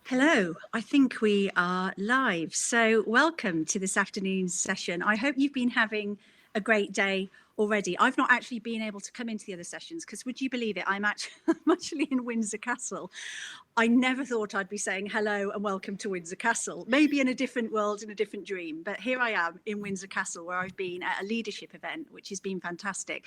Hello, I think we are live. So welcome to this afternoon's session. I hope you've been having a great day already. I've not actually been able to come into the other sessions because would you believe it, I'm actually in Windsor Castle. I never thought I'd be saying hello and welcome to Windsor Castle, maybe in a different world, in a different dream. But here I am in Windsor Castle, where I've been at a leadership event, which has been fantastic.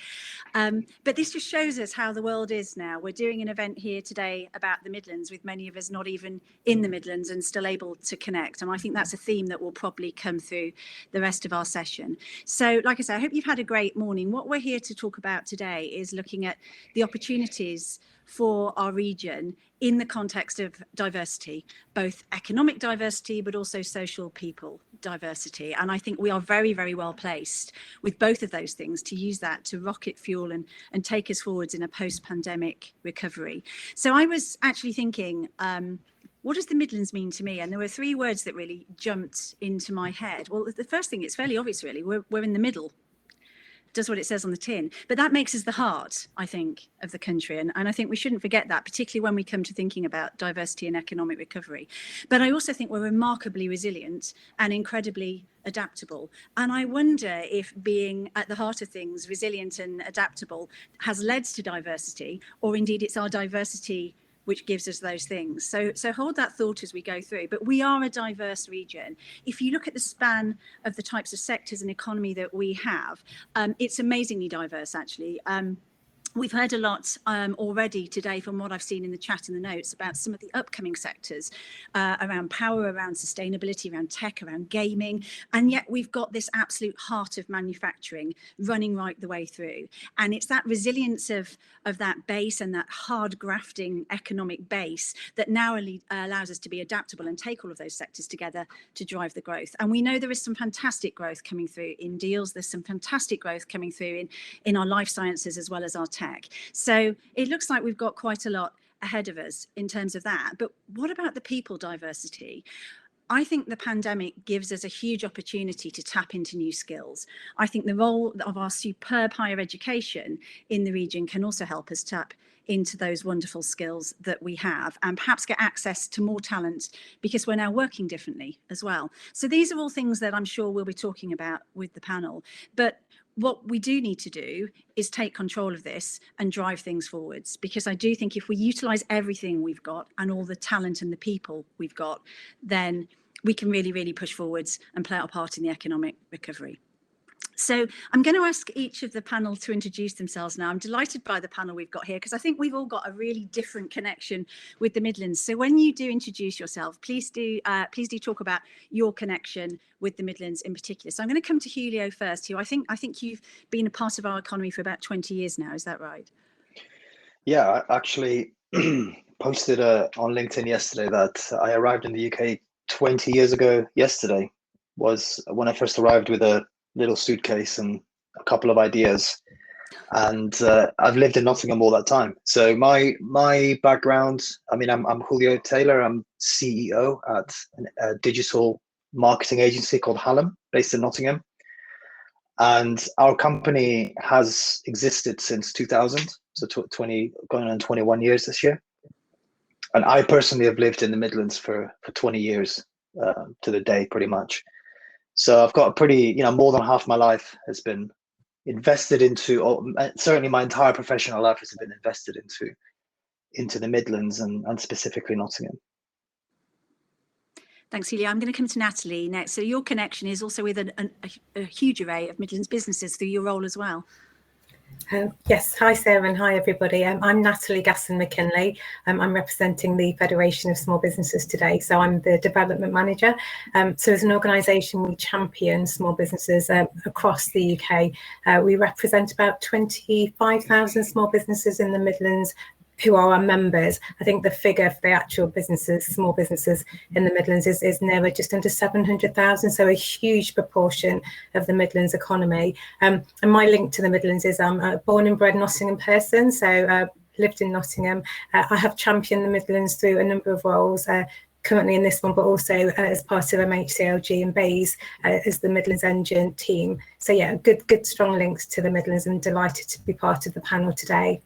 But this just shows us how the world is now. We're doing an event here today about the Midlands, with many of us not even in the Midlands and still able to connect. And I think that's a theme that will probably come through the rest of our session. So, like I said, I hope you've had a great morning. What we're here to talk about today is looking at the opportunities for our region in the context of diversity, both economic diversity, but also social people diversity. And I think we are very, very well placed with both of those things to use that to rocket fuel and take us forwards in a post-pandemic recovery. So I was actually thinking, what does the Midlands mean to me? And there were three words that really jumped into my head. Well, the first thing, it's fairly obvious, really. We're in the middle. Does what it says on the tin, but that makes us the heart, I think, of the country, and I think we shouldn't forget that, particularly when we come to thinking about diversity and economic recovery. But I also think we're remarkably resilient and incredibly adaptable, and I wonder if being at the heart of things, resilient and adaptable, has led to diversity, or indeed it's our diversity which gives us those things. So hold that thought as we go through. But we are a diverse region. If you look at the span of the types of sectors and economy that we have, it's amazingly diverse, actually. We've heard a lot already today from what I've seen in the chat and the notes about some of the upcoming sectors around power, around sustainability, around tech, around gaming. And yet we've got this absolute heart of manufacturing running right the way through. And it's that resilience of that base and that hard grafting economic base that now allows us to be adaptable and take all of those sectors together to drive the growth. And we know there is some fantastic growth coming through in deals. There's some fantastic growth coming through in our life sciences as well as our tech. So it looks like we've got quite a lot ahead of us in terms of that. But what about the people diversity? I think the pandemic gives us a huge opportunity to tap into new skills. I think the role of our superb higher education in the region can also help us tap into those wonderful skills that we have and perhaps get access to more talent because we're now working differently as well. So these are all things that I'm sure we'll be talking about with the panel. But what we do need to do is take control of this and drive things forwards, because I do think if we utilize everything we've got and all the talent and the people we've got, then we can really, really push forwards and play our part in the economic recovery. So I'm going to ask each of the panel to introduce themselves now. I'm delighted by the panel we've got here because I think we've all got a really different connection with the Midlands. So when you do introduce yourself, please do talk about your connection with the Midlands in particular. So I'm going to come to Julio first, who I think you've been a part of our economy for about 20 years now. Is that right? Yeah, I actually posted on LinkedIn yesterday that I arrived in the UK 20 years ago. Yesterday was when I first arrived with a little suitcase and a couple of ideas, and I've lived in Nottingham all that time. So my background, I mean, I'm Julio Taylor. I'm CEO at a digital marketing agency called Hallam, based in Nottingham, and our company has existed since 2000, so 20 going on 21 years this year. And I personally have lived in the Midlands for 20 years to the day, pretty much. So I've got a pretty, more than half my life has been invested into, or certainly my entire professional life has been invested into the Midlands and specifically Nottingham. Thanks, Julia. I'm going to come to Natalie next. So your connection is also with a huge array of Midlands businesses through your role as well. Yes, hi Sarah and hi everybody. I'm Natalie Gasson-McKinley. I'm representing the Federation of Small Businesses today. So I'm the development manager. So as an organisation, we champion small businesses across the UK. We represent about 25,000 small businesses in the Midlands who are our members. I think the figure for the actual businesses, small businesses in the Midlands is nearer just under 700,000. So a huge proportion of the Midlands economy. And my link to the Midlands is I'm a born and bred Nottingham person. So lived in Nottingham. I have championed the Midlands through a number of roles, currently in this one, but also as part of MHCLG and Bays as the Midlands Engine team. So yeah, good strong links to the Midlands, and delighted to be part of the panel today.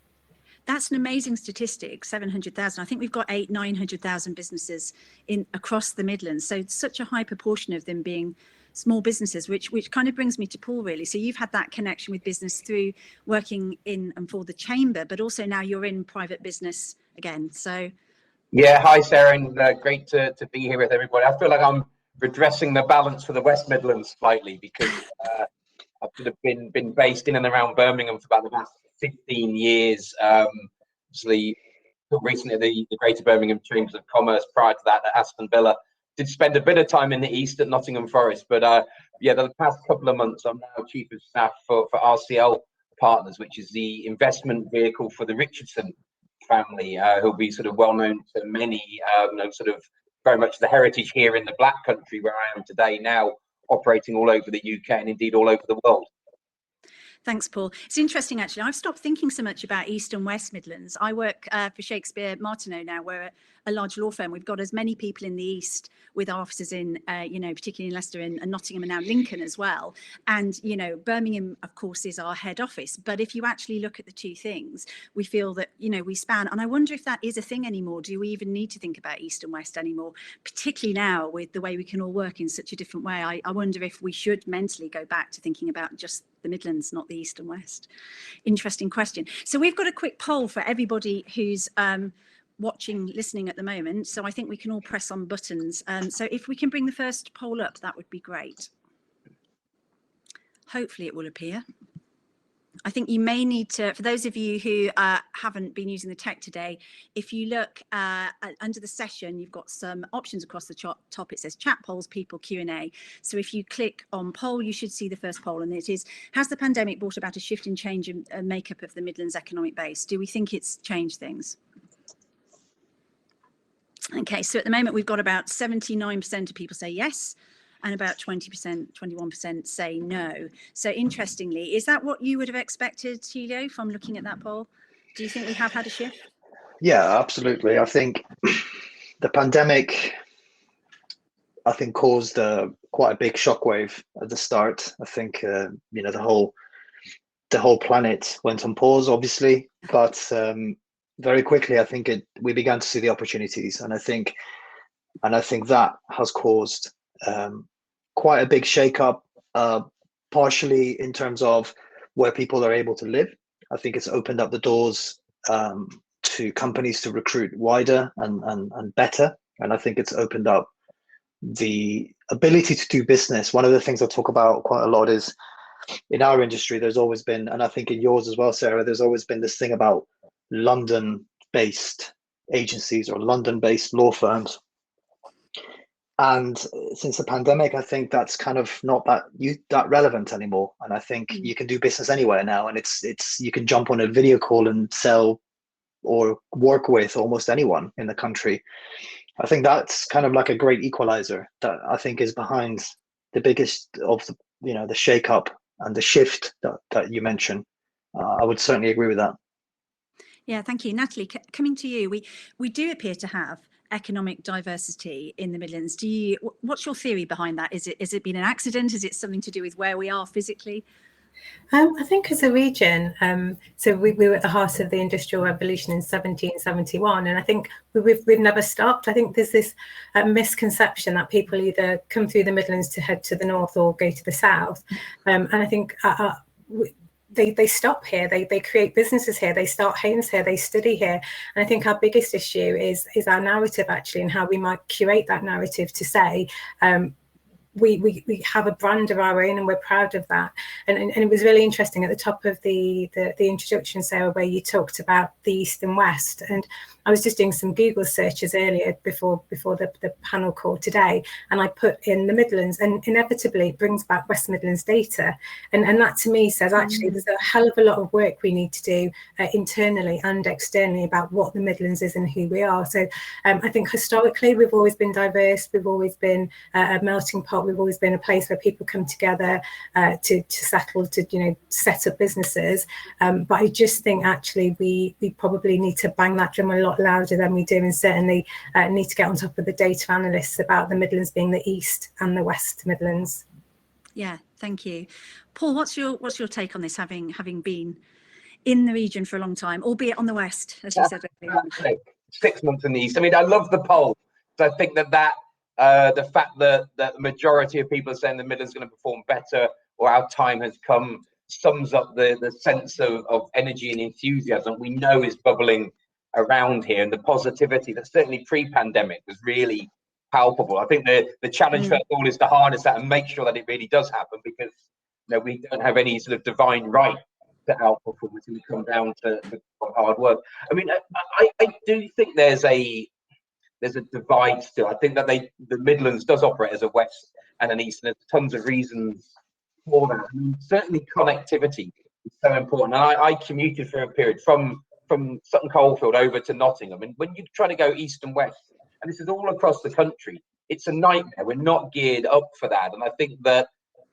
That's an amazing statistic, 700,000. I think we've got 900,000 businesses across the Midlands. So it's such a high proportion of them being small businesses, which kind of brings me to Paul, really. So you've had that connection with business through working in and for the chamber, but also now you're in private business again. So yeah, hi Sarah, and great to be here with everybody. I feel like I'm redressing the balance for the West Midlands slightly, because I've sort of been based in and around Birmingham for about the last 15 years. Obviously, recently the Greater Birmingham Chambers of Commerce. Prior to that, at Aston Villa. Did spend a bit of time in the east at Nottingham Forest, but yeah, the past couple of months I'm now Chief of Staff for RCL Partners, which is the investment vehicle for the Richardson family, who'll be sort of well known to many, sort of very much the heritage here in the Black Country where I am today, now operating all over the UK and indeed all over the world. Thanks, Paul. It's interesting, actually. I've stopped thinking so much about East and West Midlands. I work for Shakespeare Martineau now. We're a large law firm. We've got as many people in the East with our offices in, particularly in Leicester and Nottingham and now Lincoln as well. And, Birmingham, of course, is our head office. But if you actually look at the two things, we feel that, we span. And I wonder if that is a thing anymore. Do we even need to think about East and West anymore, particularly now with the way we can all work in such a different way? I wonder if we should mentally go back to thinking about just the Midlands, not the East and West. Interesting question. So we've got a quick poll for everybody who's watching, listening at the moment. So I think we can all press on buttons. So if we can bring the first poll up, that would be great. Hopefully it will appear. I think you may need to, for those of you who haven't been using the tech today, if you look under the session, you've got some options across the top. It says chat, polls, people, Q&A. So if you click on poll, you should see the first poll, and it is, has the pandemic brought about a shift in change in makeup of the Midlands economic base? Do we think it's changed things? Okay, so at the moment, we've got about 79% of people say yes, and about 20%, 21% say no. So interestingly, is that what you would have expected, Julio, from looking at that poll? Do you think we have had a shift? Yeah, absolutely. I think the pandemic, caused quite a big shockwave at the start. I think, the whole planet went on pause, obviously, but very quickly, I think we began to see the opportunities, and I think that has caused quite a big shake-up, partially in terms of where people are able to live. I think it's opened up the doors to companies to recruit wider and better, and I think it's opened up the ability to do business. One of the things I talk about quite a lot is, in our industry, there's always been, and I think in yours as well, Sarah, there's always been this thing about London-based agencies or London-based law firms. And since the pandemic, I think that's kind of not that relevant anymore. And I think you can do business anywhere now, and you can jump on a video call and sell or work with almost anyone in the country. I think that's kind of like a great equalizer that I think is behind the biggest of the shake-up and the shift that you mentioned. I would certainly agree with that. Yeah, thank you. Natalie, coming to you, we do appear to have economic diversity in the Midlands. What's your theory behind that? Is it been an accident? Is it something to do with where we are physically? I think as a region, so we were at the heart of the Industrial Revolution in 1771, and I think we've never stopped. I think there's this misconception that people either come through the Midlands to head to the north or go to the south, and I think they stop here, they create businesses here, they start homes here, they study here. And I think our biggest issue is our narrative, actually, and how we might curate that narrative to say, we have a brand of our own and we're proud of that. And it was really interesting at the top of the introduction, Sarah, where you talked about the East and West. And I was just doing some Google searches earlier before the panel call today, and I put in the Midlands, and inevitably it brings back West Midlands data. And that to me says, actually, there's a hell of a lot of work we need to do internally and externally about what the Midlands is and who we are. So I think historically we've always been diverse, we've always been a melting pot, we've always been a place where people come together to settle, to set up businesses. But I just think actually we probably need to bang that drum a lot louder than we do, and certainly need to get on top of the data analysts about the Midlands being the East and the West Midlands. Yeah, thank you. Paul, what's your take on this, having been in the region for a long time, albeit on the west, as you said earlier. 6 months in the east. I mean, I love the poll. So I think that the fact that the majority of people are saying the Midlands is going to perform better, or our time has come, sums up the sense of energy and enthusiasm we know is bubbling around here, and the positivity that certainly pre-pandemic was really palpable. I think the challenge for us all is to harness that and make sure that it really does happen, because we don't have any sort of divine right to outperform until we come down to hard work. I mean, I do think there's a divide still. I think that the Midlands does operate as a west and an east, and there's tons of reasons for that. I mean, certainly connectivity is so important. And I commuted for a period from Sutton Coldfield over to Nottingham, and when you try to go east and west, and this is all across the country, it's a nightmare. We're not geared up for that. And I think that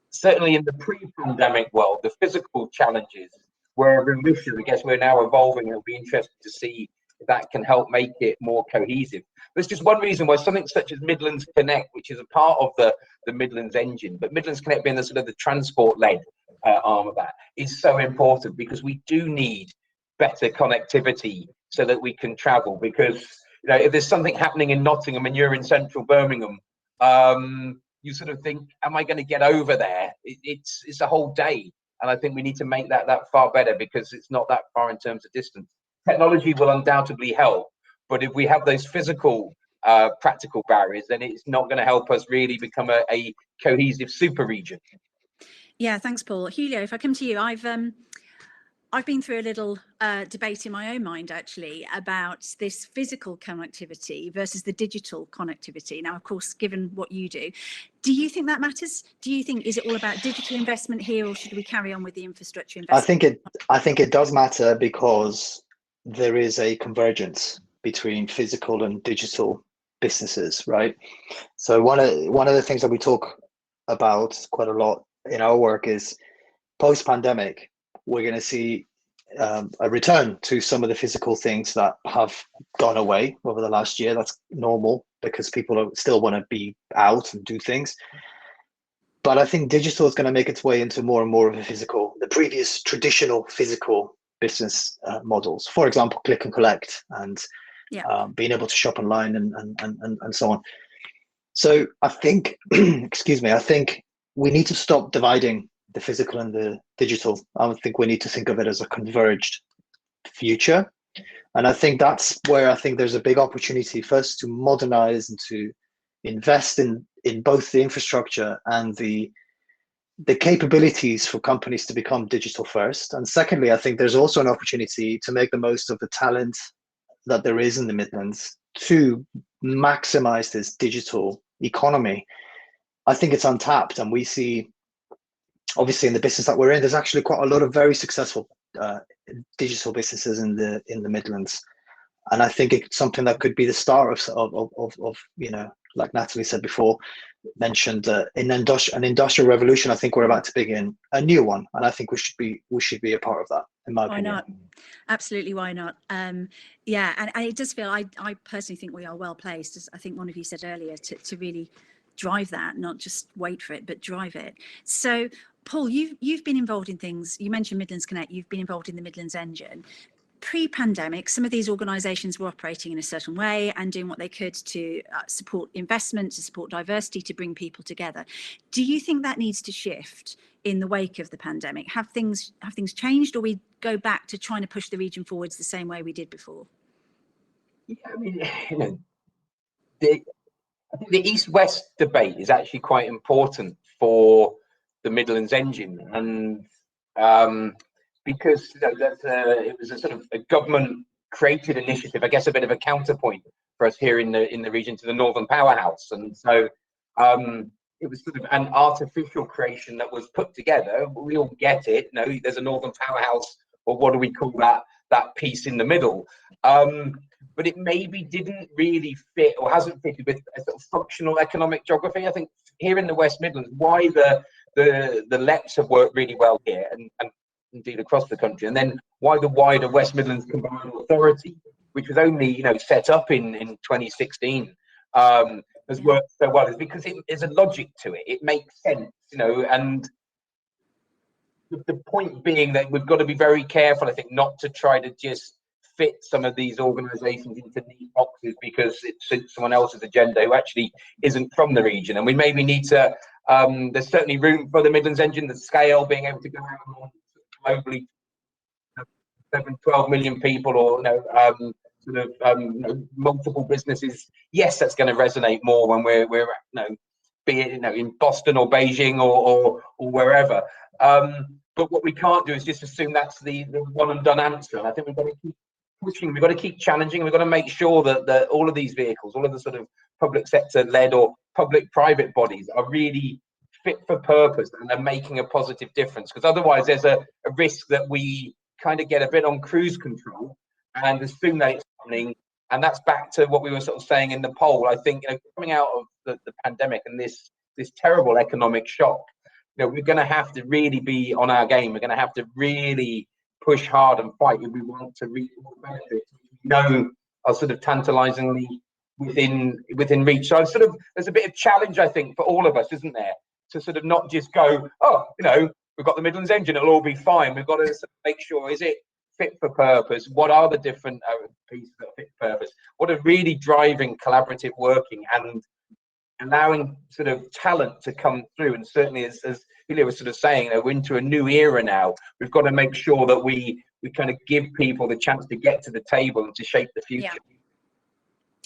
certainly in the pre-pandemic world, the physical challenges were a real issue. I guess we're now evolving, and it'll be interesting to see if that can help make it more cohesive. There's just one reason why something such as Midlands Connect, which is a part of the Midlands Engine, but Midlands Connect being the sort of the transport-led arm of that, is so important, because we do need better connectivity so that we can travel. Because if there's something happening in Nottingham and you're in central Birmingham, you sort of think, am I going to get over there? It's a whole day. And I think we need to make that far better, because it's not that far in terms of distance. Technology will undoubtedly help, but if we have those physical, practical barriers, then it's not going to help us really become a cohesive super region. Yeah, thanks, Paul. Julio, if I come to you, I've been through a little debate in my own mind, actually, about this physical connectivity versus the digital connectivity. Now, of course, given what you do you think that matters? Do you think, is it all about digital investment here, or should we carry on with the infrastructure investment? I think it does matter, because there is a convergence between physical and digital businesses, right? So one of the things that we talk about quite a lot in our work is post-pandemic, we're going to see a return to some of the physical things that have gone away over the last year. That's normal, because people still want to be out and do things. But I think digital is going to make its way into more and more of the previous traditional physical business models. For example, click and collect, and being able to shop online and so on. So I think, excuse me, I think we need to stop dividing the physical and the digital. I think we need to think of it as a converged future. And I think that's where I think there's a big opportunity first to modernize and to invest in both the infrastructure and the capabilities for companies to become digital first. And secondly, I think there's also an opportunity to make the most of the talent that there is in the Midlands to maximize this digital economy. I think it's untapped, and we see, obviously, in the business that we're in, there's actually quite a lot of very successful digital businesses in the Midlands, and I think it's something that could be the start of like Natalie said before, mentioned an industrial revolution. I think we're about to begin a new one, and I think we should be a part of that, in my opinion. Why not? Absolutely, why not? Yeah, and it does feel, I personally think we are well placed, as I think one of you said earlier, to really drive that, not just wait for it, but drive it. So Paul, you've been involved in things. You mentioned Midlands Connect. You've been involved in the Midlands Engine. Pre-pandemic, some of these organisations were operating in a certain way and doing what they could to support investment, to support diversity, to bring people together. Do you think that needs to shift in the wake of the pandemic? Have things changed, or we go back to trying to push the region forwards the same way we did before? Yeah, I mean, I think the East-West debate is actually quite important for the Midlands Engine, and because it was a sort of a government-created initiative, I guess a bit of a counterpoint for us here in the region to the Northern Powerhouse, and so it was sort of an artificial creation that was put together. We all get it. There's a Northern Powerhouse, or what do we call that piece in the middle? But it maybe didn't really fit, or hasn't fitted with a sort of functional economic geography. I think here in the West Midlands, why the LEPs have worked really well here, and indeed across the country, and then why the wider West Midlands Combined Authority, which was only set up in 2016, has worked so well, is because there's a logic to it. It makes sense, and the point being that we've got to be very careful, I think, not to try to just fit some of these organisations into neat boxes because it suits someone else's agenda who actually isn't from the region. And we maybe need to, there's certainly room for the Midlands Engine, the scale, being able to go out globally, 12 million people, or multiple businesses. Yes, that's going to resonate more when we're be it in Boston or Beijing or wherever. But what we can't do is just assume that's the one and done answer. And I think we've got to keep pushing, we've got to keep challenging, we've got to make sure that all of these vehicles, all of the sort of public sector led or public private bodies are really fit for purpose and are making a positive difference. Because otherwise there's a risk that we kind of get a bit on cruise control and assume that it's happening. And that's back to what we were sort of saying in the poll. I think coming out of the pandemic and this terrible economic shock, we're going to have to really be on our game. We're going to have to really push hard and fight if we want to reach more benefits, are sort of tantalizingly within reach. So there's a bit of challenge, I think, for all of us, isn't there, to sort of not just go, we've got the Midlands Engine, it'll all be fine. We've got to sort of make sure, is it fit for purpose? What are the different pieces that are fit for purpose? What are really driving collaborative working and allowing sort of talent to come through? And certainly, as Julia was sort of saying, we're into a new era now. We've got to make sure that we kind of give people the chance to get to the table and to shape the future. Yeah.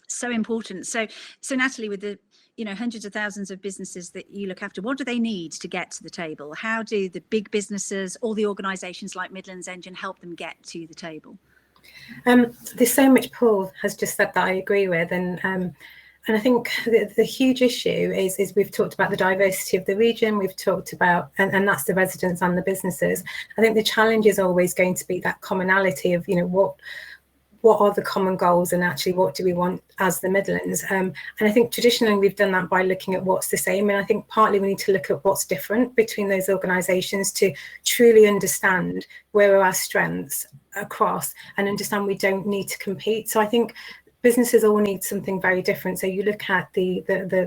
So important. So Natalie, with the hundreds of thousands of businesses that you look after, what do they need to get to the table? How do the big businesses, all the organisations like Midlands Engine, help them get to the table? There's so much Paul has just said that I agree with, and I think the huge issue is we've talked about the diversity of the region, we've talked about, and that's the residents and the businesses. I think the challenge is always going to be that commonality of, what are the common goals and actually what do we want as the Midlands? And I think traditionally we've done that by looking at what's the same. And I think partly we need to look at what's different between those organisations to truly understand where are our strengths across and understand we don't need to compete. So I think businesses all need something very different. So you look at the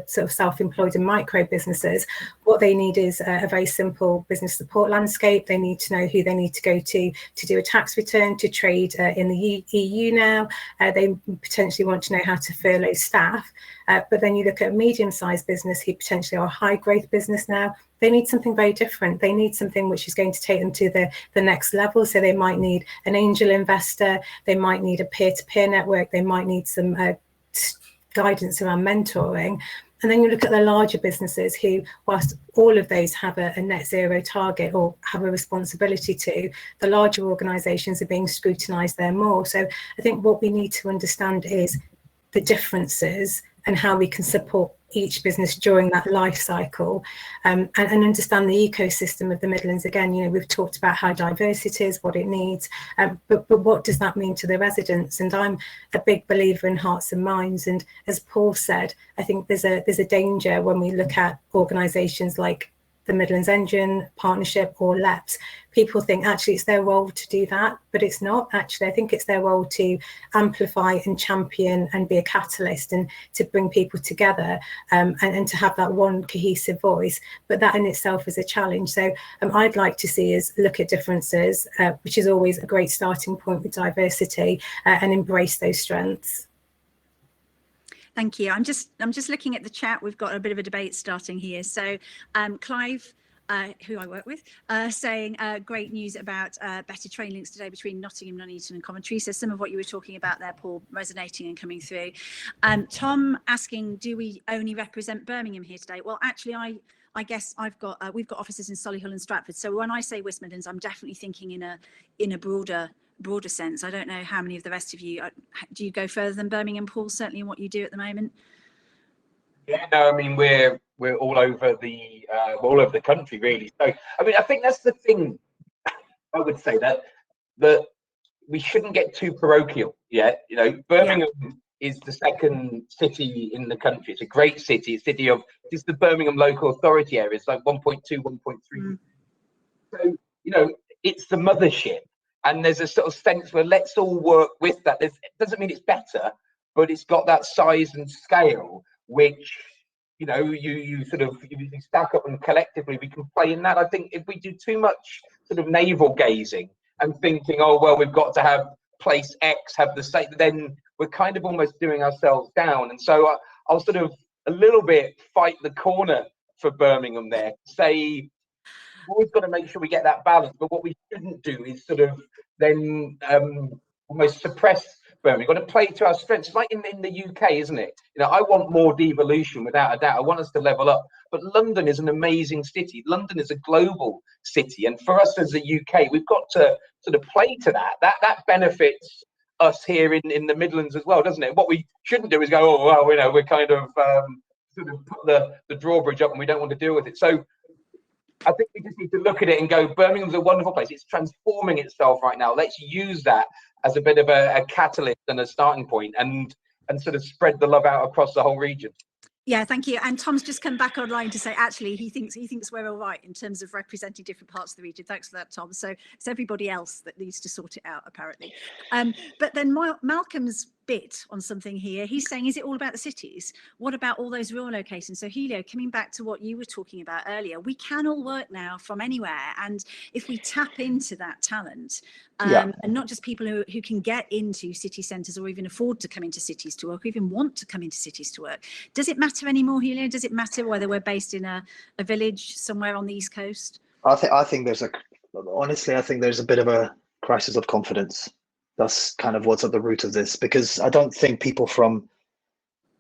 sort of self-employed and micro businesses, what they need is a very simple business support landscape. They need to know who they need to go to do a tax return, to trade in the EU now. They potentially want to know how to furlough staff. But then you look at a medium-sized business who potentially are a high-growth business now. They need something very different. They need something which is going to take them to the next level. So they might need an angel investor. They might need a peer-to-peer network. They might need some guidance around mentoring. And then you look at the larger businesses who, whilst all of those have a net zero target or have a responsibility to, the larger organisations are being scrutinised there more. So I think what we need to understand is the differences and how we can support each business during that life cycle, and understand the ecosystem of the Midlands. Again, we've talked about how diverse it is, what it needs, but what does that mean to the residents? And I'm a big believer in hearts and minds. And as Paul said, I think there's a danger when we look at organisations like the Midlands Engine partnership or LEPS. People think actually it's their role to do that, but it's not. Actually, I think it's their role to amplify and champion and be a catalyst and to bring people together, and to have that one cohesive voice. But that in itself is a challenge. So I'd like to see us look at differences, which is always a great starting point with diversity, and embrace those strengths. Thank you. I'm just looking at the chat. We've got a bit of a debate starting here. So Clive, who I work with, saying great news about better train links today between Nottingham, Nuneaton and Coventry. So some of what you were talking about there, Paul, resonating and coming through. Tom asking, do we only represent Birmingham here today? Well, actually, I guess we've got offices in Solihull and Stratford. So when I say West Midlands, I'm definitely thinking in a broader sense. I don't know how many of the rest of you do you go further than Birmingham, Paul, certainly in what you do at the moment? Yeah, no, I mean we're all over the country really. So I mean I think that's the thing. I would say that we shouldn't get too parochial yet. Birmingham is the second city in the country. It's a great city. It's the Birmingham local authority area. It's like 1.2, 1.3. So it's the mothership. And there's a sort of sense where let's all work with that. It doesn't mean it's better, but it's got that size and scale, which, you stack up and collectively we can play in that. I think if we do too much sort of navel gazing and thinking, oh, well, we've got to have place X have the same, then we're kind of almost doing ourselves down. And so I'll sort of a little bit fight the corner for Birmingham there, say we've always got to make sure we get that balance, but what we shouldn't do is sort of then almost suppress Birmingham. We've got to play to our strengths, like in the UK, isn't it? You know, I want more devolution without a doubt. I want us to level up. But London is an amazing city. London is a global city. And for us as a UK, we've got to sort of play to that. That benefits us here in the Midlands as well, doesn't it? What we shouldn't do is go, oh, well, you know, we're kind of sort of put the drawbridge up and we don't want to deal with it. So I think we just need to look at it and go, Birmingham's a wonderful place. It's transforming itself right now. Let's use that as a bit of a catalyst and a starting point, and sort of spread the love out across the whole region. Yeah, thank you. And Tom's just come back online to say, actually, he thinks we're all right in terms of representing different parts of the region. Thanks for that, Tom. So it's everybody else that needs to sort it out, apparently. But then Malcolm's bit on something here. He's saying, is it all about the cities? What about all those rural locations? So Helio, coming back to what you were talking about earlier, we can all work now from anywhere. And if we tap into that talent, and not just people who can get into city centres or even afford to come into cities to work, or even want to come into cities to work, does it matter anymore, Helio? Does it matter whether we're based in a village somewhere on the East Coast? I think there's honestly, I think there's a bit of a crisis of confidence. That's kind of what's at the root of this, because I don't think people from,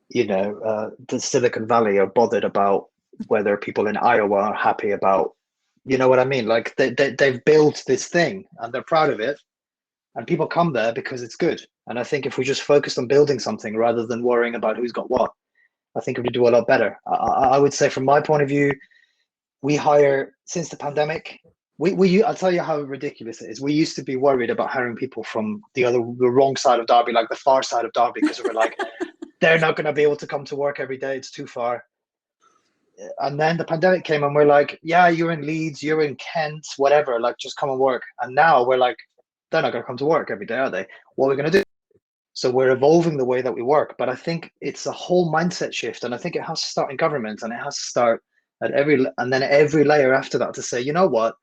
the Silicon Valley are bothered about whether people in Iowa are happy about, you know what I mean? Like they've built this thing and they're proud of it, and people come there because it's good. And I think if we just focused on building something rather than worrying about who's got what, I think we would do a lot better. I would say from my point of view, we hire since the pandemic. I'll tell you how ridiculous it is. We used to be worried about hiring people from the wrong side of Derby, like the far side of Derby, because we're like, they're not going to be able to come to work every day. It's too far. And then the pandemic came and we're like, yeah, you're in Leeds, you're in Kent, whatever, like just come and work. And now we're like, they're not going to come to work every day, are they? What are we going to do? So we're evolving the way that we work. But I think it's a whole mindset shift. And I think it has to start in government, and it has to start at every layer after that to say, you know what?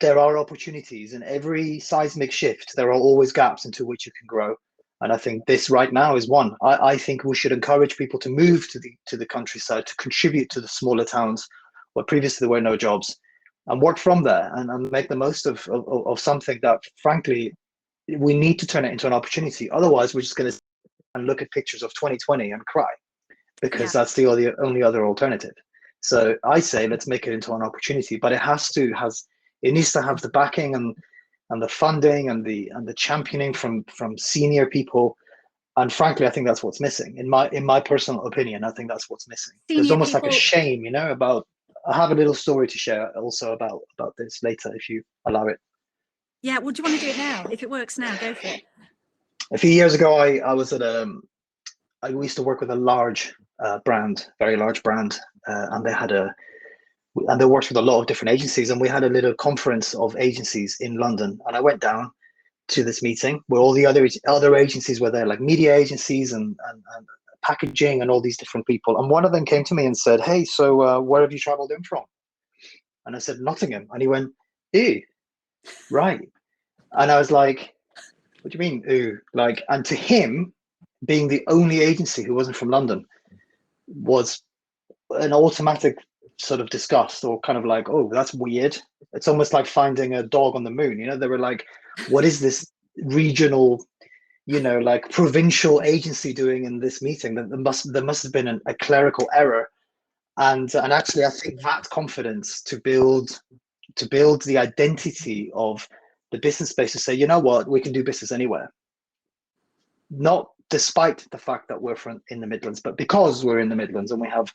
There are opportunities in every seismic shift. There are always gaps into which you can grow. And I think this right now is one. I think we should encourage people to move to the countryside, to contribute to the smaller towns where previously there were no jobs, and work from there and make the most of something that, frankly, we need to turn it into an opportunity. Otherwise, we're just going to look at pictures of 2020 and cry, because that's the only other alternative. So I say, let's make it into an opportunity, but it needs to have the backing and the funding and the championing from senior people. And frankly, I think that's what's missing. In my personal opinion, I think that's what's missing. There's almost like a shame, about. I have a little story to share also about this later, if you allow it. Yeah, well, do you want to do it now? If it works now, go for it. A few years ago, I was at I used to work with a large brand, very large brand, and they worked with a lot of different agencies, and we had a little conference of agencies in London, and I went down to this meeting where all the other agencies were there, like media agencies and packaging and all these different people. And one of them came to me and said, hey, so where have you traveled in from? And I said, Nottingham. And he went, ew, right. And I was like, what do you mean, ew? Like, and to him, being the only agency who wasn't from London was an automatic sort of disgust, or kind of like, oh, that's weird. It's almost like finding a dog on the moon. They were like, what is this regional, like provincial agency doing in this meeting? There must have been a clerical error. And actually, I think that confidence to build the identity of the business space, to say, you know what, we can do business anywhere. Not despite the fact that we're in the Midlands, but because we're in the Midlands and we have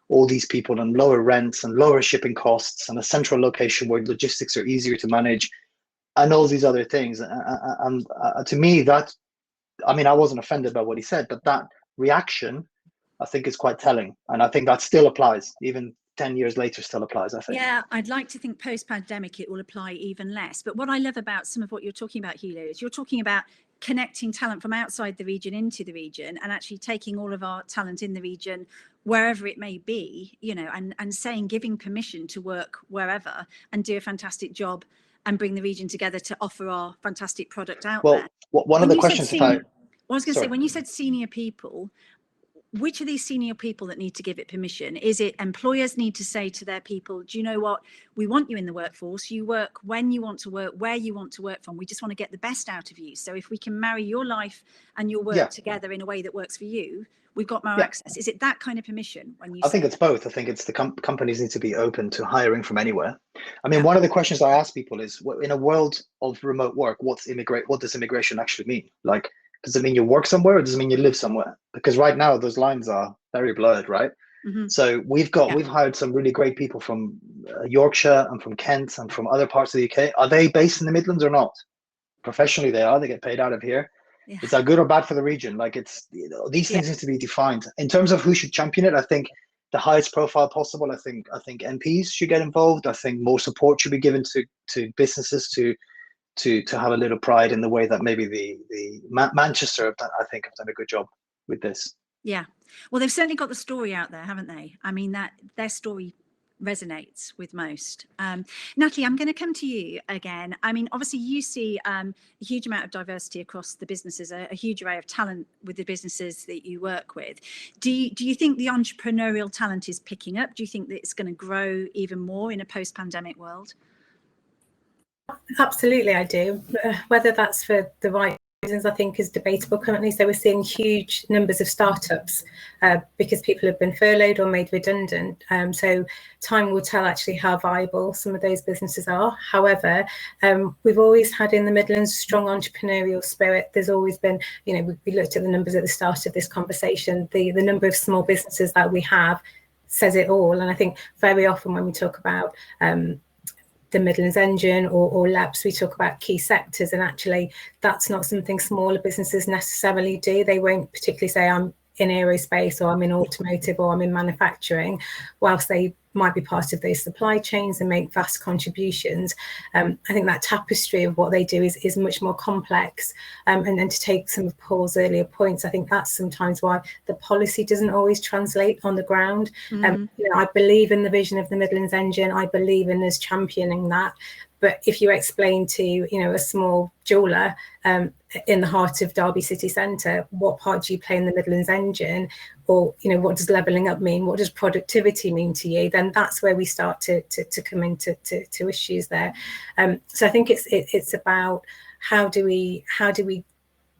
all these people and lower rents and lower shipping costs and a central location where logistics are easier to manage and all these other things. And to me, I wasn't offended by what he said, but that reaction, I think, is quite telling. And I think that still applies, even 10 years later, still applies, I think. Yeah, I'd like to think post-pandemic it will apply even less. But what I love about some of what you're talking about, Helio, is you're talking about connecting talent from outside the region into the region, and actually taking all of our talent in the region wherever it may be, you know, and saying, giving permission to work wherever and do a fantastic job and bring the region together to offer our fantastic product out there. Well, one of the questions, I was going to say, when you said senior people, which are these senior people that need to give it permission? Is it employers need to say to their people, do you know what, we want you in the workforce, you work when you want to work, where you want to work from, we just want to get the best out of you. So if we can marry your life and your work together in a way that works for you, we've got more access. Is it that kind of permission? When you I think it's both. I think it's the companies need to be open to hiring from anywhere. I mean, one of the questions I ask people is, in a world of remote work, what does immigration actually mean? Like, does it mean you work somewhere, or does it mean you live somewhere? Because right now those lines are very blurred, right? So we've hired some really great people from Yorkshire and from Kent and from other parts of the UK. Are they based in the Midlands or not? Professionally, they are. They get paid out of here. Is that good or bad for the region? Like, it's, you know, these things need to be defined. In terms of who should champion it, I think the highest profile possible. I think MPs should get involved. I think more support should be given to businesses to have a little pride in the way that maybe the Manchester have done a good job with this. Yeah, well, they've certainly got the story out there, haven't they? I mean, that their story resonates with most. Natalie, I'm going to come to you again. I mean, obviously you see a huge amount of diversity across the businesses, a huge array of talent with the businesses that you work with. Do you think the entrepreneurial talent is picking up? Do you think that it's going to grow even more in a post-pandemic world? Absolutely, I do. Whether that's for the right reasons, I think, is debatable currently. So we're seeing huge numbers of startups because people have been furloughed or made redundant. So time will tell actually how viable some of those businesses are. However, we've always had in the Midlands strong entrepreneurial spirit. There's always been, you know, we looked at the numbers at the start of this conversation. The number of small businesses that we have says it all. And I think very often when we talk about the Midlands Engine or labs, we talk about key sectors, and actually that's not something smaller businesses necessarily do. They won't particularly say, I'm in aerospace or I'm in automotive or I'm in manufacturing, whilst they might be part of those supply chains and make vast contributions. I think that tapestry of what they do is much more complex. And then to take some of Paul's earlier points, I think that's sometimes why the policy doesn't always translate on the ground. You know, I believe in the vision of the Midlands Engine. I believe in us championing that. But if you explain to, you know, a small jeweller in the heart of Derby city centre, what part do you play in the Midlands Engine? Or, you know, what does levelling up mean? What does productivity mean to you? Then that's where we start to come into to issues there. So I think it's about how do we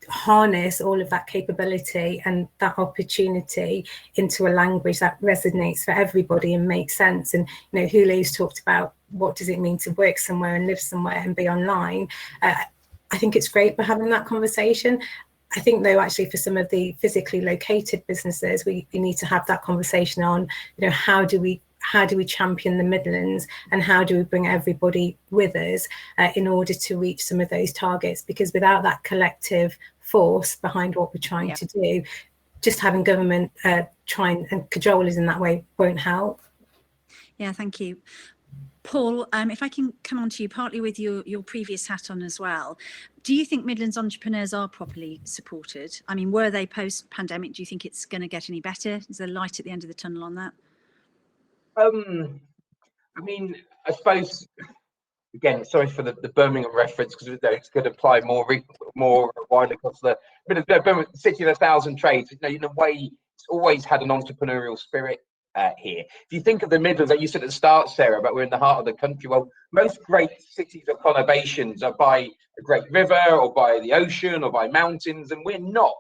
harness all of that capability and that opportunity into a language that resonates for everybody and makes sense. And, you know, Julio's talked about what does it mean to work somewhere and live somewhere and be online. I think it's great for having that conversation. I think, though, actually for some of the physically located businesses, we need to have that conversation on, you know, how do we champion the Midlands and how do we bring everybody with us in order to reach some of those targets? Because without that collective force behind what we're trying to do, just having government trying and cajole us in that way won't help. Yeah, thank you. Paul, if I can come on to you, partly with your previous hat on as well, do you think Midlands entrepreneurs are properly supported? I mean, were they post-pandemic? Do you think it's going to get any better? Is there light at the end of the tunnel on that? I mean, I suppose, again, sorry for the Birmingham reference, because it's going to apply more widely across the Birmingham, city of 1,000 trades. You know, in a way, it's always had an entrepreneurial spirit here. If you think of the Midlands, like you said at the start, Sarah, but we're in the heart of the country. Well, most great cities or conurbations are by a great river or by the ocean or by mountains, and we're not,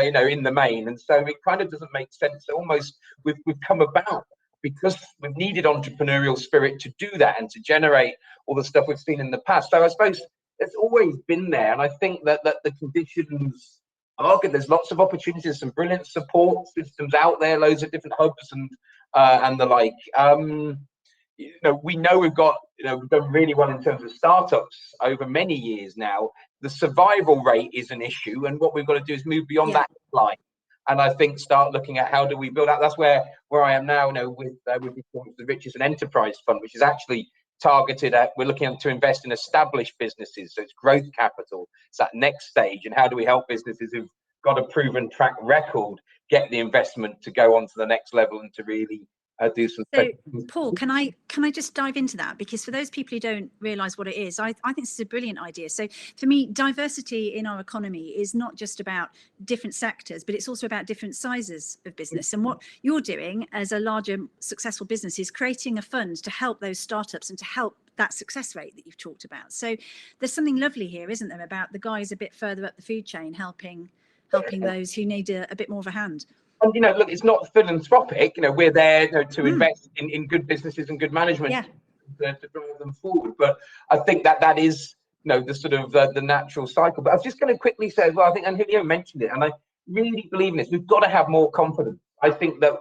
you know, in the main. And so it kind of doesn't make sense that almost we've come about because we've needed entrepreneurial spirit to do that and to generate all the stuff we've seen in the past. So I suppose it's always been there, and I think that the conditions are good. There's lots of opportunities, some brilliant support systems out there, loads of different hubs and the like. You know, we know we've done really well in terms of startups over many years now. The survival rate is an issue, and what we've got to do is move beyond that line. And I think start looking at how do we build out. That's where I am now, you know, with the Riches and Enterprise Fund, which is actually targeted at, we're looking to invest in established businesses. So it's growth capital. It's that next stage. And how do we help businesses who've got a proven track record get the investment to go on to the next level and to really do some. So, Paul, can I just dive into that? Because for those people who don't realise what it is, I think this is a brilliant idea. So for me, diversity in our economy is not just about different sectors, but it's also about different sizes of business. And what you're doing as a larger successful business is creating a fund to help those startups and to help that success rate that you've talked about. So there's something lovely here, isn't there, about the guys a bit further up the food chain helping those who need a bit more of a hand. And look, it's not philanthropic. We're there to invest in good businesses and good management to drive them forward. But I think that is the sort of the natural cycle. But I was just going to quickly say as well, I think, and Julio mentioned it, and I really believe in this. We've got to have more confidence. I think that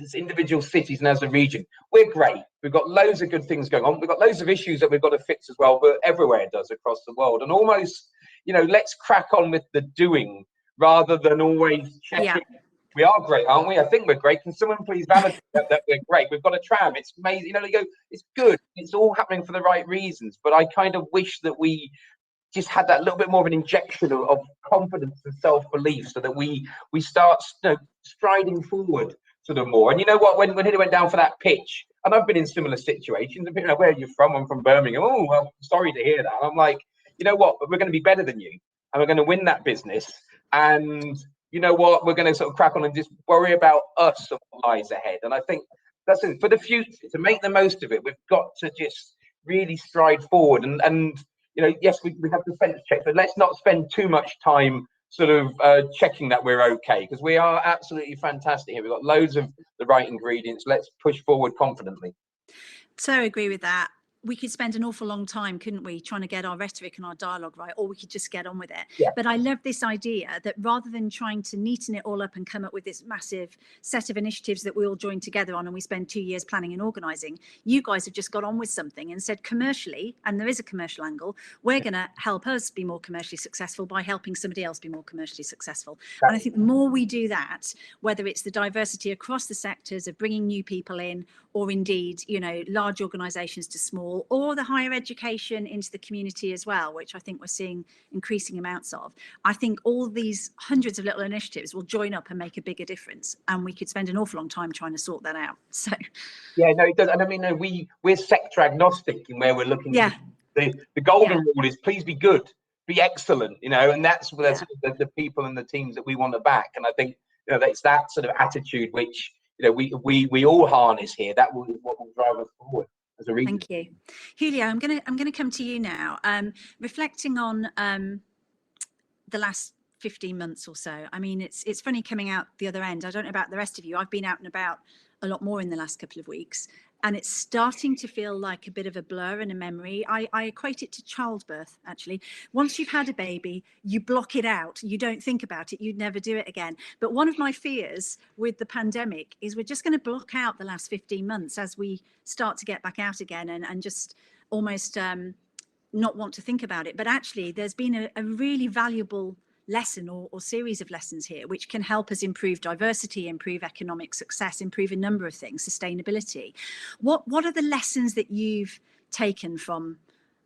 as individual cities and as a region, we're great. We've got loads of good things going on. We've got loads of issues that we've got to fix as well. But everywhere it does across the world, and almost let's crack on with the doing, rather than always checking. Yeah. We are great, aren't we? I think we're great. Can someone please validate that we're great? We've got a tram. It's amazing. They go, it's good. It's all happening for the right reasons. But I kind of wish that we just had that little bit more of an injection of confidence and self-belief, so that we start striding forward sort of more. And you know what? When he went down for that pitch, and I've been in similar situations. And where are you from? I'm from Birmingham. Oh, well, sorry to hear that. I'm like, you know what? But we're going to be better than you, and we're going to win that business. And you know what, we're going to sort of crack on and just worry about us and what lies ahead. And I think that's it. For the future, to make the most of it, we've got to just really stride forward. And yes, we have to sense check, but let's not spend too much time sort of checking that we're okay, because we are absolutely fantastic here. We've got loads of the right ingredients. Let's push forward confidently. So I agree with that. We could spend an awful long time, couldn't we, trying to get our rhetoric and our dialogue right, or we could just get on with it. Yeah. But I love this idea that rather than trying to neaten it all up and come up with this massive set of initiatives that we all join together on and we spend 2 years planning and organising, you guys have just got on with something and said commercially, and there is a commercial angle, we're going to help us be more commercially successful by helping somebody else be more commercially successful. Right. And I think the more we do that, whether it's the diversity across the sectors of bringing new people in, or indeed, large organisations to small, or the higher education into the community as well, which I think we're seeing increasing amounts of. I think all these hundreds of little initiatives will join up and make a bigger difference, and we could spend an awful long time trying to sort that out. So yeah, no, it does. And I mean, we're sector agnostic in where we're looking. Yeah. The golden rule is please be good, be excellent, and that's the people and the teams that we want to back. And I think it's that sort of attitude which we all harness here. That will what will drive us forward as a region. Thank you, Julio. I'm gonna come to you now. Reflecting on the last 15 months or so. I mean, it's funny coming out the other end. I don't know about the rest of you. I've been out and about a lot more in the last couple of weeks, and it's starting to feel like a bit of a blur and a memory. I equate it to childbirth, actually. Once you've had a baby, you block it out. You don't think about it. You'd never do it again. But one of my fears with the pandemic is we're just going to block out the last 15 months as we start to get back out again and just almost not want to think about it. But actually, there's been a really valuable lesson or series of lessons here which can help us improve diversity, improve economic success, improve a number of things, sustainability. What are the lessons that you've taken from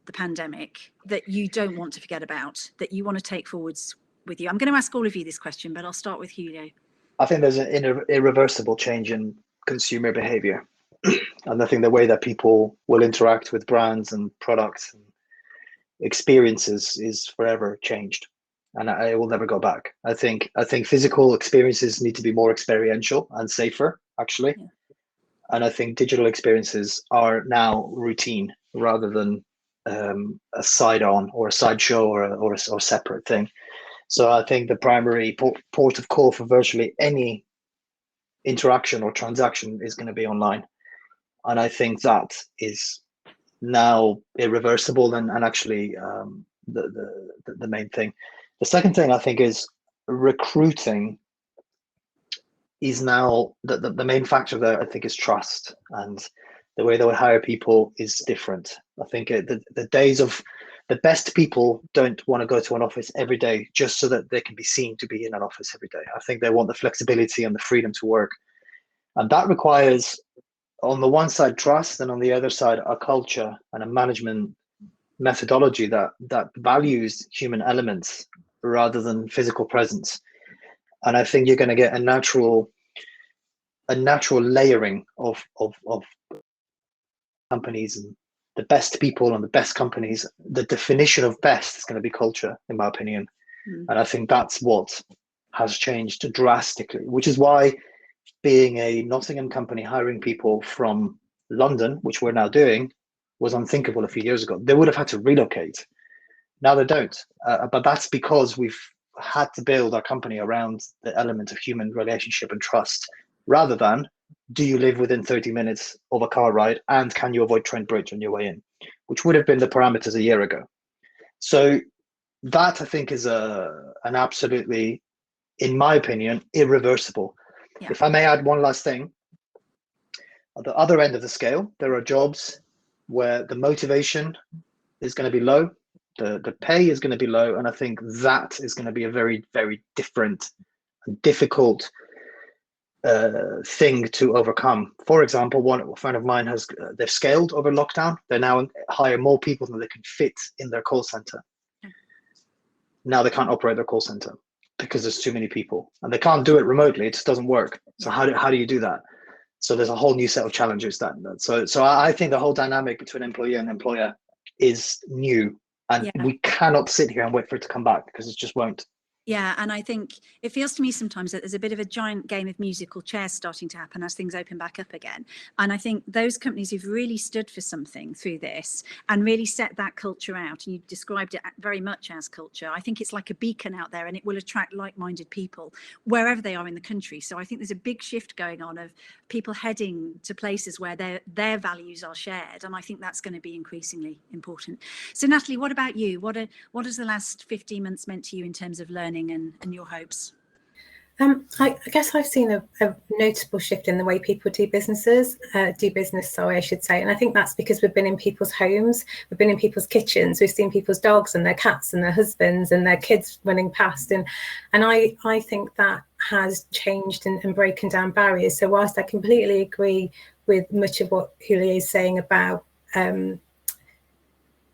the pandemic that you don't want to forget about, that you want to take forwards with you? I'm going to ask all of you this question, but I'll start with Julio. I think there's an irreversible change in consumer behavior. And I think the way that people will interact with brands and products and experiences is forever changed. And I will never go back. I think physical experiences need to be more experiential and safer, actually. Yeah. And I think digital experiences are now routine rather than a side-on or a sideshow or a separate thing. So I think the primary port of call for virtually any interaction or transaction is going to be online. And I think that is now irreversible and actually the main thing. The second thing I think is recruiting is now the main factor there. I think is trust, and the way that we hire people is different. I think the days of the best people don't want to go to an office every day just so that they can be seen to be in an office every day. I think they want the flexibility and the freedom to work, and that requires, on the one side, trust, and on the other side, a culture and a management methodology that values human elements rather than physical presence. And I think you're going to get a natural layering of companies, and the best people and the best companies. The definition of best is going to be culture, in my opinion. And I think that's what has changed drastically, which is why being a Nottingham company hiring people from London, which we're now doing, was unthinkable a few years ago. They would have had to relocate. Now they don't. But that's because we've had to build our company around the element of human relationship and trust, rather than, do you live within 30 minutes of a car ride and can you avoid Trent Bridge on your way in, which would have been the parameters a year ago. So that, I think, is an absolutely, in my opinion, irreversible. Yeah. If I may add one last thing, at the other end of the scale, there are jobs where the motivation is going to be low, the pay is going to be low, and I think that is going to be a very, very different and difficult thing to overcome. For example, one friend of mine they've scaled over lockdown. They now hire more people than they can fit in their call center. Now they can't operate their call center because there's too many people, and they can't do it remotely. It just doesn't work. So how do you do that? So there's a whole new set of challenges so I think the whole dynamic between employee and employer is new, and we cannot sit here and wait for it to come back, because it just won't. Yeah, and I think it feels to me sometimes that there's a bit of a giant game of musical chairs starting to happen as things open back up again. And I think those companies who've really stood for something through this and really set that culture out, and you described it very much as culture, I think it's like a beacon out there, and it will attract like-minded people wherever they are in the country. So I think there's a big shift going on of people heading to places where their values are shared, and I think that's going to be increasingly important. So Natalie, what about you? What has the last 15 months meant to you in terms of learning and your hopes? I guess I've seen a notable shift in the way people do business, I should say. And I think that's because we've been in people's homes, we've been in people's kitchens, we've seen people's dogs and their cats and their husbands and their kids running past. And I think that has changed and broken down barriers. So whilst I completely agree with much of what Julio is saying about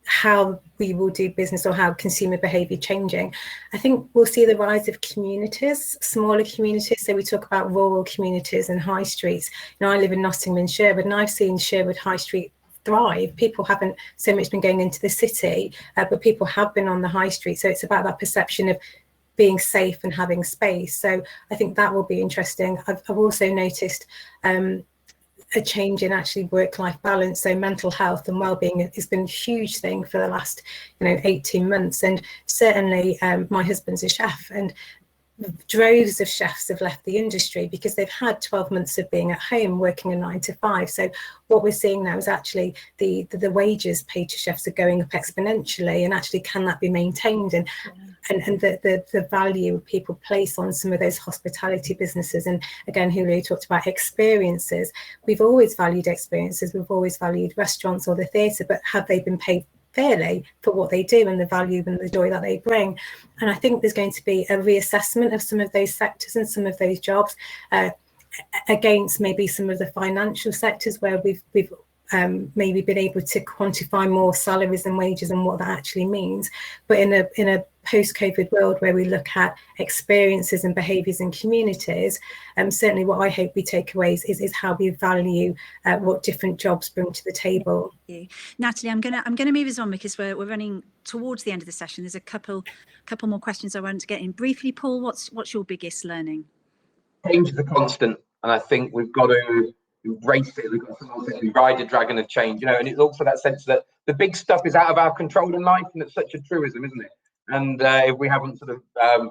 how we will do business or how consumer behaviour changing, I think we'll see the rise of communities, smaller communities. So we talk about rural communities and high streets. You know, I live in Nottingham and Sherwood, and I've seen Sherwood High Street thrive. People haven't so much been going into the city, but people have been on the high street. So it's about that perception of being safe and having space. So I think that will be interesting. I've also noticed a change in actually work-life balance. So mental health and well-being has been a huge thing for the last 18 months. And certainly my husband's a chef, and droves of chefs have left the industry because they've had 12 months of being at home working a 9 to 5. So what we're seeing now is actually the wages paid to chefs are going up exponentially, and actually can that be maintained? And the value people place on some of those hospitality businesses. And again, Julio talked about experiences. We've always valued experiences. We've always valued restaurants or the theatre, but have they been paid fairly for what they do and the value and the joy that they bring? And I think there's going to be a reassessment of some of those sectors and some of those jobs against maybe some of the financial sectors where we've maybe been able to quantify more salaries and wages and what that actually means. But in a post-COVID world where we look at experiences and behaviours in communities, certainly what I hope we take away is how we value what different jobs bring to the table. Thank you. Natalie, I'm gonna move us on because we're running towards the end of the session. There's a couple more questions I want to get in. Briefly, Paul, what's your biggest learning? Change is a constant, and I think we've got to embrace it. We've got to ride the dragon of change, and it's also that sense that the big stuff is out of our control in life, and it's such a truism, isn't it? And if we haven't sort of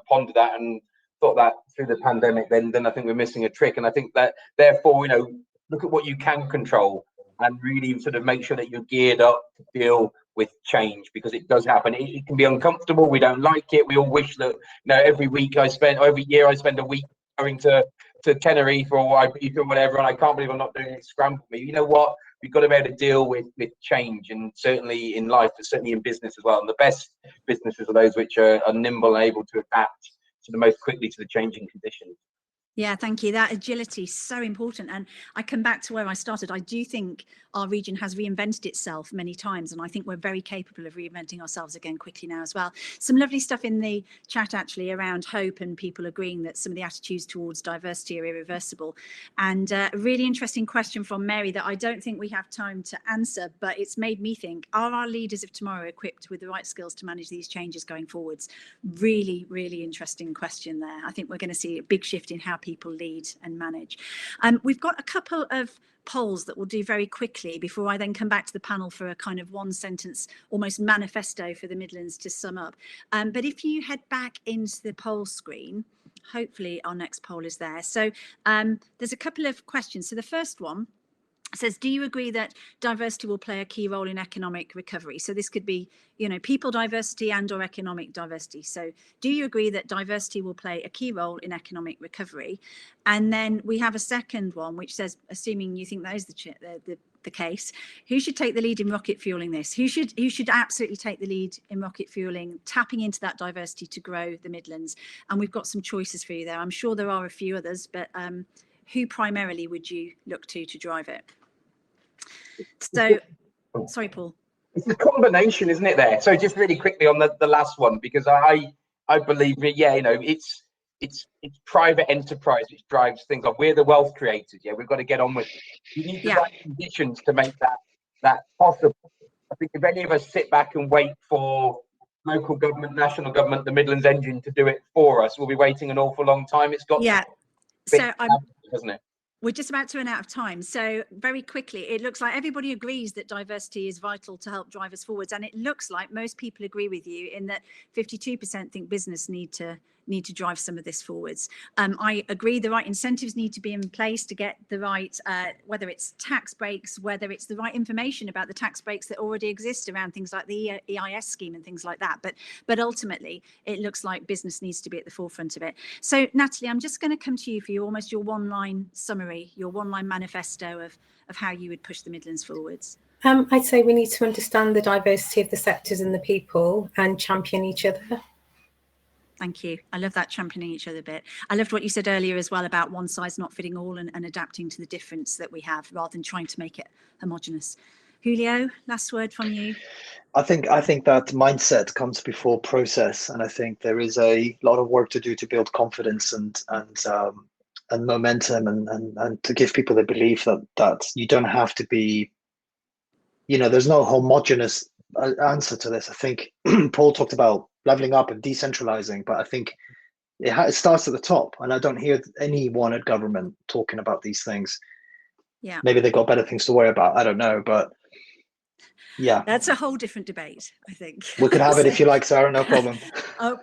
pondered that and thought that through the pandemic, then I think we're missing a trick. And I think that therefore, look at what you can control and really sort of make sure that you're geared up to deal with change, because it does happen. It can be uncomfortable. We don't like it. We all wish that every year I spend a week going to Tenerife or Ibiza or whatever, and I can't believe I'm not doing it. Scramble me. You know what? We've got to be able to deal with change, and certainly in life, but certainly in business as well. And the best businesses are those which are nimble and able to adapt to the most quickly to the changing conditions. Yeah, thank you. That agility is so important. And I come back to where I started. I do think our region has reinvented itself many times, and I think we're very capable of reinventing ourselves again quickly now as well. Some lovely stuff in the chat actually around hope and people agreeing that some of the attitudes towards diversity are irreversible. And a really interesting question from Mary that I don't think we have time to answer, but it's made me think, are our leaders of tomorrow equipped with the right skills to manage these changes going forwards? Really, really interesting question there. I think we're going to see a big shift in how people lead and manage. We've got a couple of polls that we'll do very quickly before I then come back to the panel for a kind of one sentence, almost manifesto for the Midlands to sum up. But if you head back into the poll screen, hopefully our next poll is there. So there's a couple of questions. So the first one says, do you agree that diversity will play a key role in economic recovery? So this could be, you know, people diversity and or economic diversity. So do you agree that diversity will play a key role in economic recovery? And then we have a second one, which says, assuming you think that is the case, who should take the lead in rocket fueling this? Who should absolutely take the lead in rocket fueling, tapping into that diversity to grow the Midlands? And we've got some choices for you there. I'm sure there are a few others, but who primarily would you look to drive it? So, sorry, Paul. It's a combination, isn't it? There. So just really quickly on the last one, because I believe it. Yeah, you know, it's private enterprise which drives things. Like we're the wealth creators. Yeah, we've got to get on with it. You need the right conditions to make that possible. I think if any of us sit back and wait for local government, national government, the Midlands Engine to do it for us, we'll be waiting an awful long time. It's got hasn't it? We're just about to run out of time. So very quickly, it looks like everybody agrees that diversity is vital to help drive us forwards. And it looks like most people agree with you in that 52% think business need to drive some of this forwards. I agree the right incentives need to be in place to get the right, whether it's tax breaks, whether it's the right information about the tax breaks that already exist around things like the EIS scheme and things like that. But ultimately, it looks like business needs to be at the forefront of it. So Natalie, I'm just going to come to you for your one-line summary, your one-line manifesto of how you would push the Midlands forwards. I'd say we need to understand the diversity of the sectors and the people and champion each other. Thank you. I love that championing each other bit. I loved what you said earlier as well about one size not fitting all and adapting to the difference that we have rather than trying to make it homogenous. Julio, last word from you. I think that mindset comes before process, and I think there is a lot of work to do to build confidence and momentum and to give people the belief that you don't have to be, you know, there's no homogenous answer to this. I think Paul talked about leveling up and decentralizing, but I think it starts at the top, and I don't hear anyone at government talking about these things. Yeah, maybe they've got better things to worry about, I don't know, but yeah, that's a whole different debate. I think we could have it if you like, Sarah, no problem.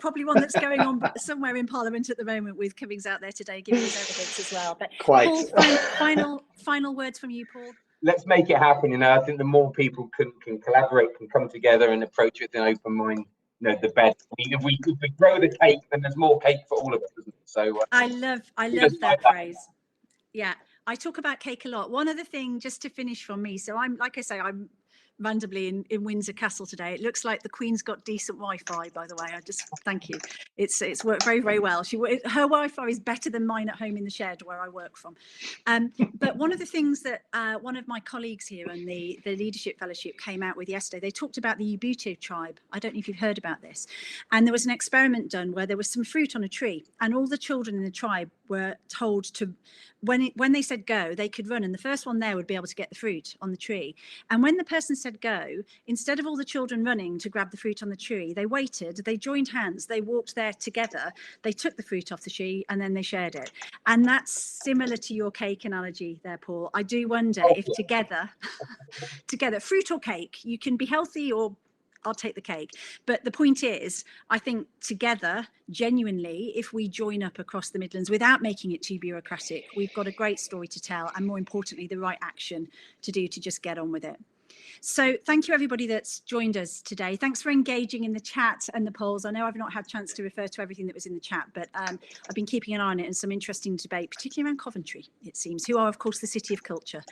Probably one that's going on somewhere in Parliament at the moment with Cummings out there today giving us evidence as well. But Quite. Paul, final words from you, Paul. Let's make it happen. You know, I think the more people can collaborate, can come together and approach it with an open mind, you know, the better. If we grow the cake, then there's more cake for all of us, isn't it? So I love that phrase. Yeah, I talk about cake a lot. One other thing, just to finish from me. So I'm, like I say, I'm randomly in Windsor Castle today. It looks like the Queen's got decent Wi-Fi, by the way. I just thank you. It's worked very, very well. Her Wi-Fi is better than mine at home in the shed where I work from. But one of the things that one of my colleagues here on the Leadership Fellowship came out with yesterday, they talked about the Ubuntu tribe. I don't know if you've heard about this. And there was an experiment done where there was some fruit on a tree, and all the children in the tribe were told to, when they said go, they could run, and the first one there would be able to get the fruit on the tree. And when the person said go, instead of all the children running to grab the fruit on the tree, they waited, they joined hands, they walked there together, they took the fruit off the tree, and then they shared it. And that's similar to your cake analogy there, Paul. I do wonder if together, fruit or cake, you can be healthy or I'll take the cake. But the point is, I think together, genuinely, if we join up across the Midlands without making it too bureaucratic, we've got a great story to tell, and more importantly, the right action to do to just get on with it. So thank you everybody that's joined us today. Thanks for engaging in the chat and the polls. I know I've not had a chance to refer to everything that was in the chat, but I've been keeping an eye on it, and some interesting debate, particularly around Coventry, it seems, who are of course the city of culture.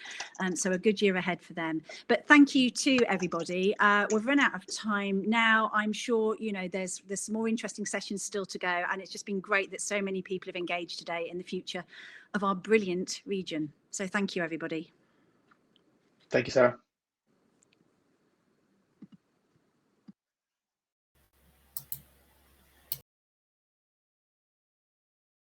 So a good year ahead for them. But thank you to everybody. We've run out of time now. I'm sure, you know, there's some more interesting sessions still to go, and it's just been great that so many people have engaged today in the future of our brilliant region. So thank you everybody. Thank you, Sarah.